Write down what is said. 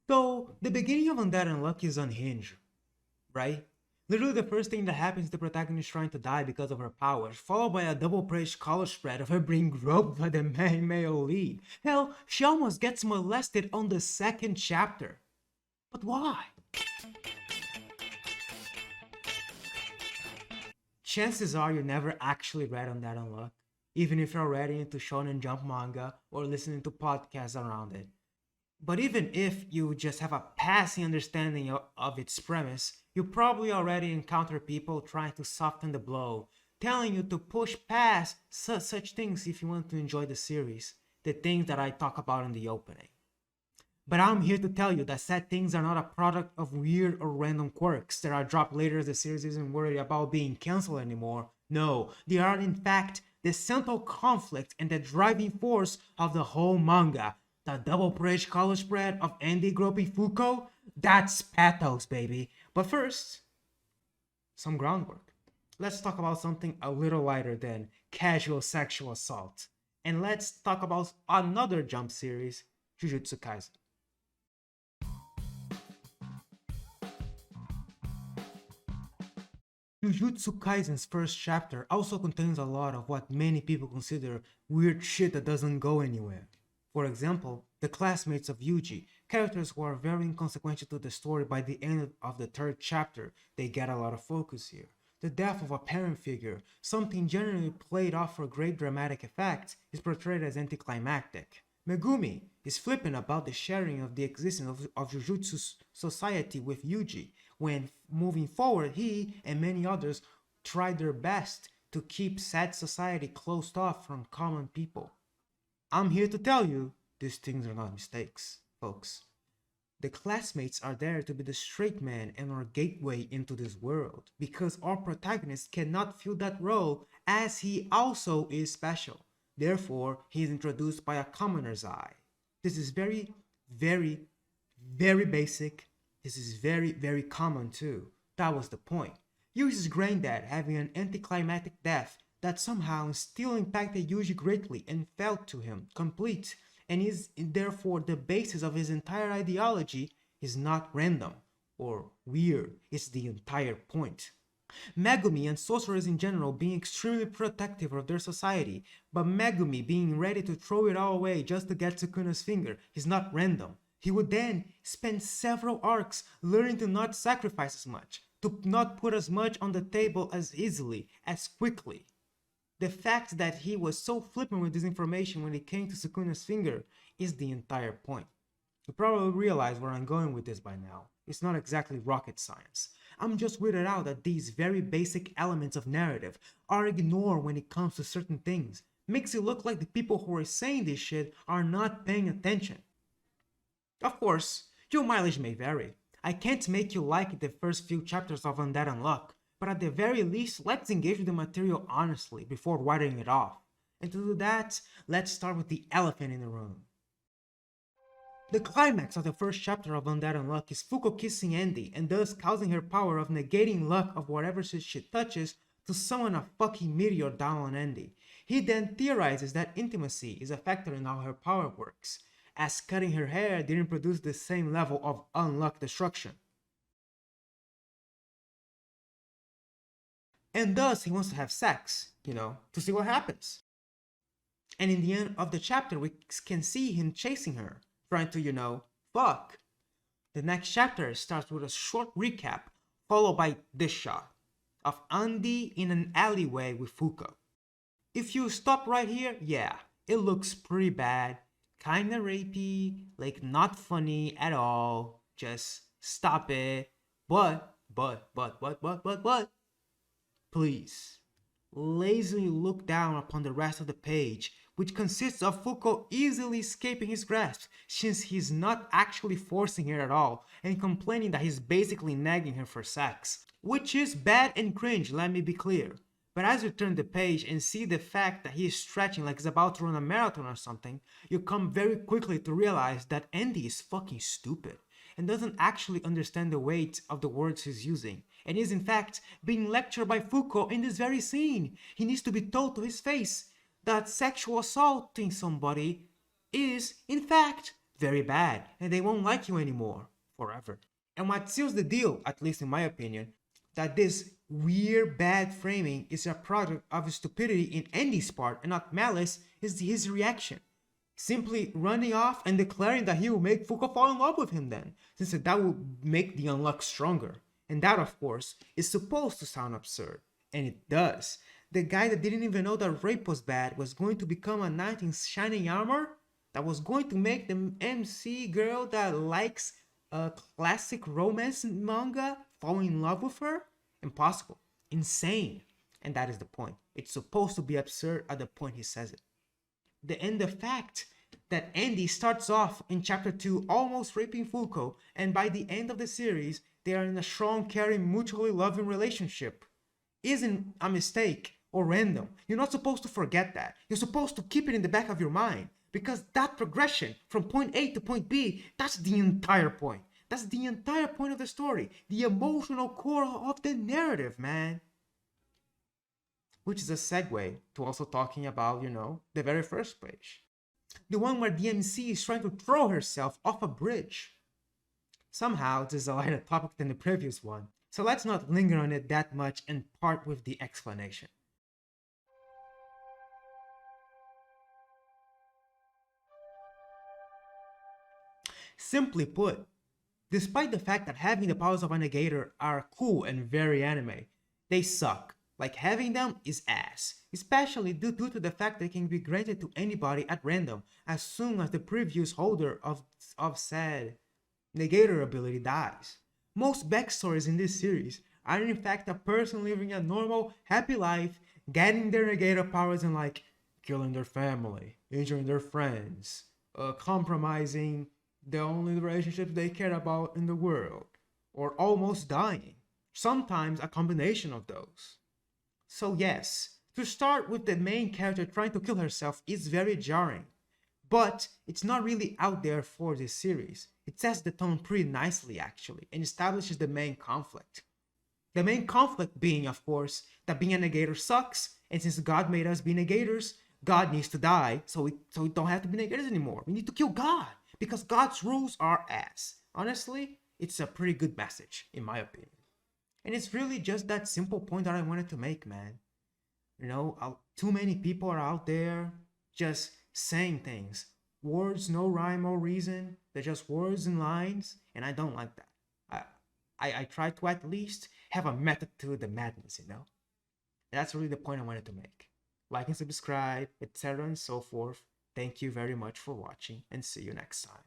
So, the beginning of Undead Unluck is unhinged, right? Literally, the first thing that happens is the protagonist trying to die because of her powers, followed by a double-page color spread of her being groped by the main male lead. Hell, she almost gets molested on the second chapter. But why? Chances are you never actually read Undead Unluck, even if you're already into Shonen Jump manga or listening to podcasts around it. But even if you just have a passing understanding of its premise, you probably already encounter people trying to soften the blow, telling you to push past such things if you want to enjoy the series, the things that I talk about in the opening. But I'm here to tell you that sad things are not a product of weird or random quirks that are dropped later as the series isn't worried about being cancelled anymore. No, they are in fact the central conflict and the driving force of the whole manga. The double-page color spread of Andy groping Fuko? That's pathos, baby. But first, some groundwork. Let's talk about something a little lighter than casual sexual assault. And let's talk about another Jump series, Jujutsu Kaisen. Jujutsu Kaisen's first chapter also contains a lot of what many people consider weird shit that doesn't go anywhere. For example, the classmates of Yuji, characters who are very inconsequential to the story by the end of the third chapter, they get a lot of focus here. The death of a parent figure, something generally played off for great dramatic effect, is portrayed as anticlimactic. Megumi is flippant about the sharing of the existence of Jujutsu society with Yuji, when moving forward he and many others tried their best to keep said society closed off from common people. I'm here to tell you, these things are not mistakes, folks. The classmates are there to be the straight man and our gateway into this world, because our protagonist cannot fill that role as he also is special. Therefore, he is introduced by a commoner's eye. This is very, very, very basic. This is very, very common too. That was the point. Yuji's granddad having an anticlimactic death that somehow still impacted Yuji greatly and felt to him complete, and is therefore the basis of his entire ideology, is not random or weird. It's the entire point. Megumi and sorcerers in general being extremely protective of their society, but Megumi being ready to throw it all away just to get Sukuna's finger is not random. He would then spend several arcs learning to not sacrifice as much, to not put as much on the table as easily, as quickly. The fact that he was so flippant with this information when it came to Sukuna's finger is the entire point. You probably realize where I'm going with this by now. It's not exactly rocket science. I'm just weirded out that these very basic elements of narrative are ignored when it comes to certain things. Makes it look like the people who are saying this shit are not paying attention. Of course, your mileage may vary. I can't make you like the first few chapters of Undead Unluck, but at the very least, let's engage with the material honestly before writing it off. And to do that, let's start with the elephant in the room. The climax of the first chapter of Undead Unluck is Fuko kissing Andy and thus causing her power of negating luck of whatever she touches to summon a fucking meteor down on Andy. He then theorizes that intimacy is a factor in how her power works, as cutting her hair didn't produce the same level of unluck destruction. And thus he wants to have sex, to see what happens. And in the end of the chapter, we can see him chasing her, trying to, fuck. The next chapter starts with a short recap, followed by this shot of Andy in an alleyway with Fuko. If you stop right here, yeah, it looks pretty bad, kinda rapey, like not funny at all, just stop it, but, please, lazily look down upon the rest of the page, which consists of Fuko easily escaping his grasp, since he's not actually forcing her at all, and complaining that he's basically nagging her for sex. Which is bad and cringe, let me be clear. But as you turn the page and see the fact that he is stretching like he's about to run a marathon or something, you come very quickly to realize that Andy is fucking stupid and doesn't actually understand the weight of the words he's using, and is in fact being lectured by Fuko in this very scene. He needs to be told to his face that sexual assaulting somebody is, in fact, very bad, and they won't like you anymore forever. And what seals the deal, at least in my opinion, that this weird bad framing is a product of stupidity in Andy's part and not malice, is his reaction. Simply running off and declaring that he will make Fuka fall in love with him then, since that will make the Unluck stronger. And that, of course, is supposed to sound absurd. And it does. The guy that didn't even know that rape was bad was going to become a knight in shining armor that was going to make the MC girl that likes a classic romance manga fall in love with her? Impossible. Insane. And that is the point. It's supposed to be absurd at the point he says it. The fact that Andy starts off in chapter 2 almost raping Fuko, and by the end of the series, they are in a strong, caring, mutually loving relationship, isn't a mistake or random. You're not supposed to forget that. You're supposed to keep it in the back of your mind, because that progression from point A to point B, that's the entire point. That's the entire point of the story. The emotional core of the narrative, man. Which is a segue to also talking about, the very first page. The one where DMC is trying to throw herself off a bridge. Somehow, this is a lighter topic than the previous one, so let's not linger on it that much and part with the explanation. Simply put, despite the fact that having the powers of a negator are cool and very anime, they suck. Like, having them is ass, especially due to the fact they can be granted to anybody at random as soon as the previous holder of said negator ability dies. Most backstories in this series are in fact a person living a normal, happy life, getting their negator powers and like killing their family, injuring their friends, compromising the only relationships they care about in the world, or almost dying. Sometimes a combination of those. So yes, to start with the main character trying to kill herself is very jarring, but it's not really out there for this series. It sets the tone pretty nicely actually, and establishes the main conflict. The main conflict being, of course, that being a negator sucks, and since God made us be negators, God needs to die, so we don't have to be negators anymore. We need to kill God, because God's rules are ass. Honestly, it's a pretty good message, in my opinion. And it's really just that simple point that I wanted to make, man. Too many people are out there just saying things. Words, no rhyme or reason. They're just words and lines, and I don't like that. I try to at least have a method to the madness, And that's really the point I wanted to make. Like and subscribe, etc. and so forth. Thank you very much for watching, and see you next time.